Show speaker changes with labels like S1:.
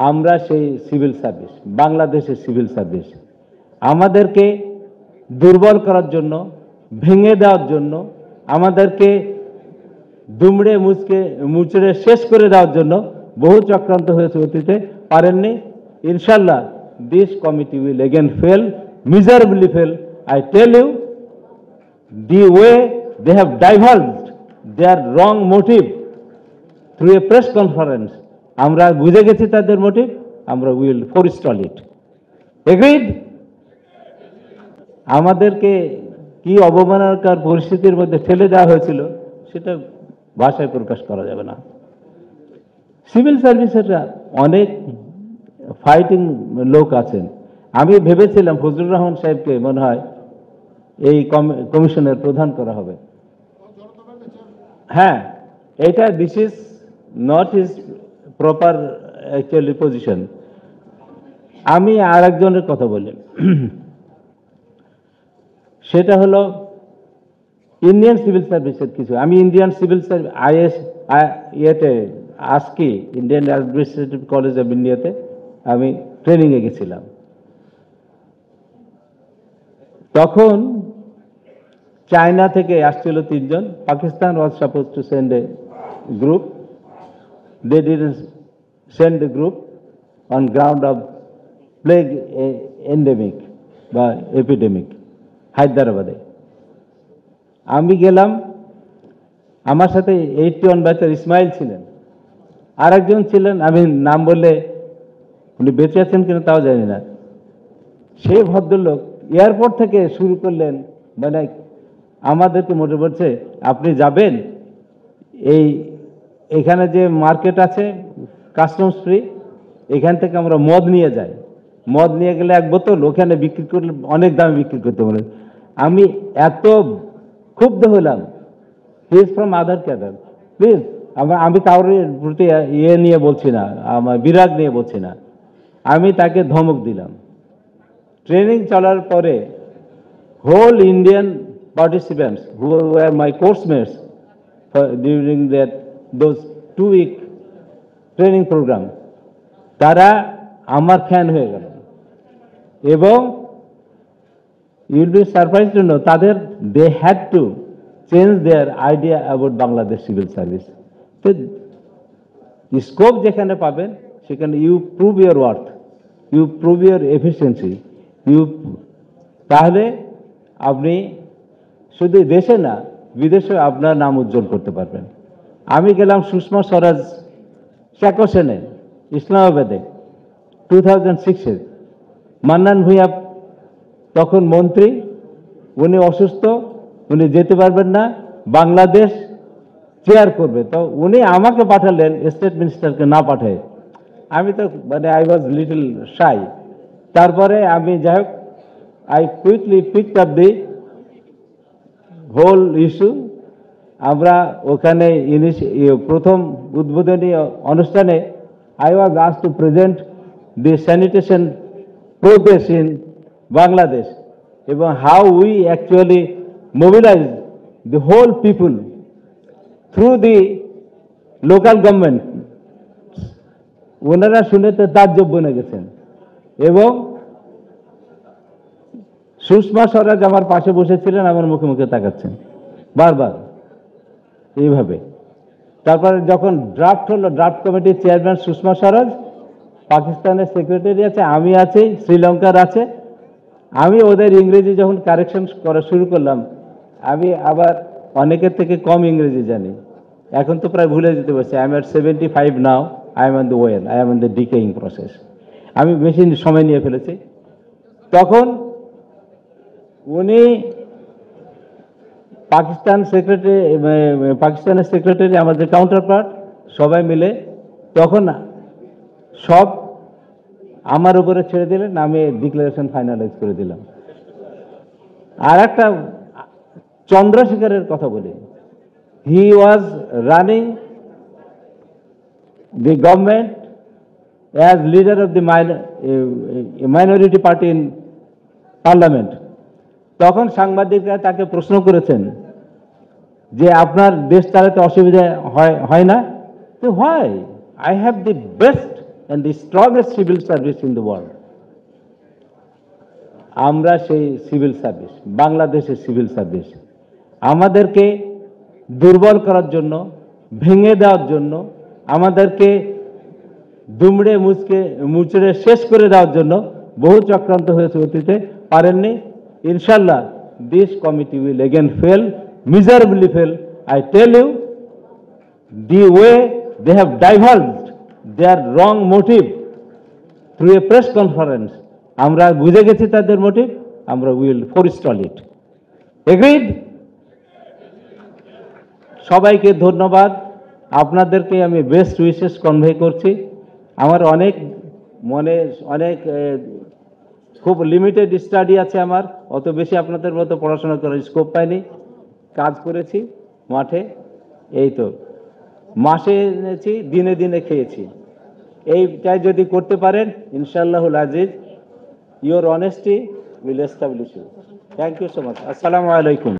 S1: আমরা সেই civil service, বাংলাদেশের সিভিল সার্ভিস আমাদেরকে দুর্বল করার জন্য, ভেঙে দেওয়ার জন্য, আমাদেরকে দুমড়ে মুচড়ে শেষ করে দেওয়ার জন্য বহু চক্রান্ত হয়েছে অতীতে, পারেননি। ইনশাল্লাহ this committee will again fail, miserably fail. I tell you, the way they have divulged their wrong motive through a press conference, আমরা বুঝে গেছি তাদের মোটিভ, আমরা উইল ফরস্টল ইট। এগ্রিড? আমাদেরকে কি অবমাননাকর পরিস্থিতির মধ্যে ঠেলে দেওয়া হয়েছিল সেটা ভাষায় প্রকাশ করা যাবে না। সিভিল সার্ভিসের অনেক ফাইটিং লোক আছেন। আমি ভেবেছিলাম ফজলুর রহমান সাহেবকে মনে হয় এই কমিশনের প্রধান করা হবে। হ্যাঁ, এটা this is not his proper actually position. আমি আর একজনের কথা বলি, সেটা হলো ইন্ডিয়ান সিভিল সার্ভিসের কিছু। আমি ইন্ডিয়ান সিভিল সার্ভিস ইয়েতে আজকে ইন্ডিয়ান অ্যাডমিনিস্ট্রেটিভ কলেজ অফ ইন্ডিয়াতে আমি ট্রেনিংয়ে গেছিলাম। তখন চায়না থেকে আসছিল 3 জন। Pakistan was supposed to send a group, they didn't send a group on ground of plague endemic বা এপিডেমিক হায়দ্রাবাদে। আমি গেলাম, আমার সাথে 81 ব্যাচের ইসমাইল ছিলেন, আর একজন ছিলেন, আমি নাম বললে উনি বেঁচে আছেন কিনা তাও জানি না। সেই ভদ্রলোক এয়ারপোর্ট থেকে শুরু করলেন, মানে আমাদেরকে মোটে বলছে আপনি যাবেন এখানে যে মার্কেট আছে কাস্টমস ফ্রি, এখান থেকে আমরা মদ নিয়ে যাই, মদ নিয়ে গেলে 1 বোতল ওখানে বিক্রি করলে অনেক দামে বিক্রি করতে বলে। আমি এত ক্ষুব্ধ হলাম, he is from other cadre, please. আমি কাউরের প্রতি ইয়ে নিয়ে বলছি না, আমার বিরাগ নিয়ে বলছি না, আমি তাকে ধমক দিলাম। ট্রেনিং চলার পরে whole Indian participants who were my course mates during those 2-week training program, তারা আমার ফ্যান হয়ে গেল। এবং you will be surprised to know তাদের they had to change their idea about Bangladesh civil service. তো scope যেখানে পাবেন সেখানে you prove your worth, you prove your efficiency, তাহলে আপনি শুধু দেশে না বিদেশে আপনার নাম উজ্জ্বল করতে পারবেন। আমি গেলাম সুষমা স্বরাজ চ্যাকোসেনে ইসলামাবাদে 2006-এ। মান্নান ভূঁইয়া তখন মন্ত্রী, উনি অসুস্থ, উনি যেতে পারবেন না, বাংলাদেশ চেয়ার করবে। তো উনি আমাকে পাঠালেন স্টেট মিনিস্টারকে না পাঠায়। আমি তো মানে আই ওয়াজ লিটল শাই। তারপরে আমি যাই হোক I quickly picked up the whole issue. আমরা ওখানে প্রথম উদ্বোধনী অনুষ্ঠানে I was asked to present the sanitation progress in Bangladesh এবং how we actually mobilise the whole people through the local government. ওনারা শুনে তো তাজ্জব বনে গেছেন। এবং সুষমা স্বরাজ আমার পাশে বসেছিলেন, আমার মুখে মুখে তাকাচ্ছেন বারবার এইভাবে। তারপরে যখন ড্রাফট হলো, ড্রাফট কমিটির চেয়ারম্যান সুষমা স্বরাজ, পাকিস্তানের সেক্রেটারি আছে, আমি আছি, শ্রীলঙ্কার আছে। আমি ওদের ইংরেজি যখন কারেকশন করা শুরু করলাম, আমি আবার অনেকের থেকে কম ইংরেজি জানি, এখন তো প্রায় ভুলে যেতে পারছি। I am at 75 now, I am on the well, I am on the decaying process. আমি বেশি সময় নিয়ে ফেলেছি। তখন উনি পাকিস্তানের সেক্রেটারি, আমাদের কাউন্টার পার্ট, সবাই মিলে তখন সব আমার উপরে ছেড়ে দিলেন, আমি ডিক্লারেশন ফাইনালাইজ করে দিলাম। আর একটা চন্দ্রশেখরের কথা বলি, he was running the government as leader of the minority party in parliament. তখন সাংবাদিকরা তাকে প্রশ্ন করেছেন যে আপনার দেশ চালাতে অসুবিধা হয় না? তো হয়, I have the best and the strongest civil service in the world. আমরা সেই সিভিল সার্ভিস, বাংলাদেশের সিভিল সার্ভিস। আমাদেরকে দুর্বল করার জন্য, ভেঙে দেওয়ার জন্য, আমাদেরকে দুমড়ে মুচড়ে শেষ করে দেওয়ার জন্য বহু চক্রান্ত হয়েছে অতীতে, পারেননি। ইনশাল্লাহ this committee will again fail, miserably fail. I tell you, the way they have divulged their wrong motive through a press conference, আমরা বুঝে গেছি তাদের মোটিভ, আমরা উইল ফরস্টল ইট। এগ্রিড? সবাইকে ধন্যবাদ, আপনাদেরকে আমি বেস্ট উইশেস কনভে করছি। আমার অনেক খুব লিমিটেড স্টাডি আছে আমার, অত বেশি আপনাদের মতো পড়াশোনা করার স্কোপ পাইনি। কাজ করেছি মাঠে, এই তো মাসে এনেছি, দিনে দিনে খেয়েছি। এইটাই যদি করতে পারেন, ইনশাআল্লাহুল Aziz, your honesty will establish you. Thank you so much. Assalamu alaikum.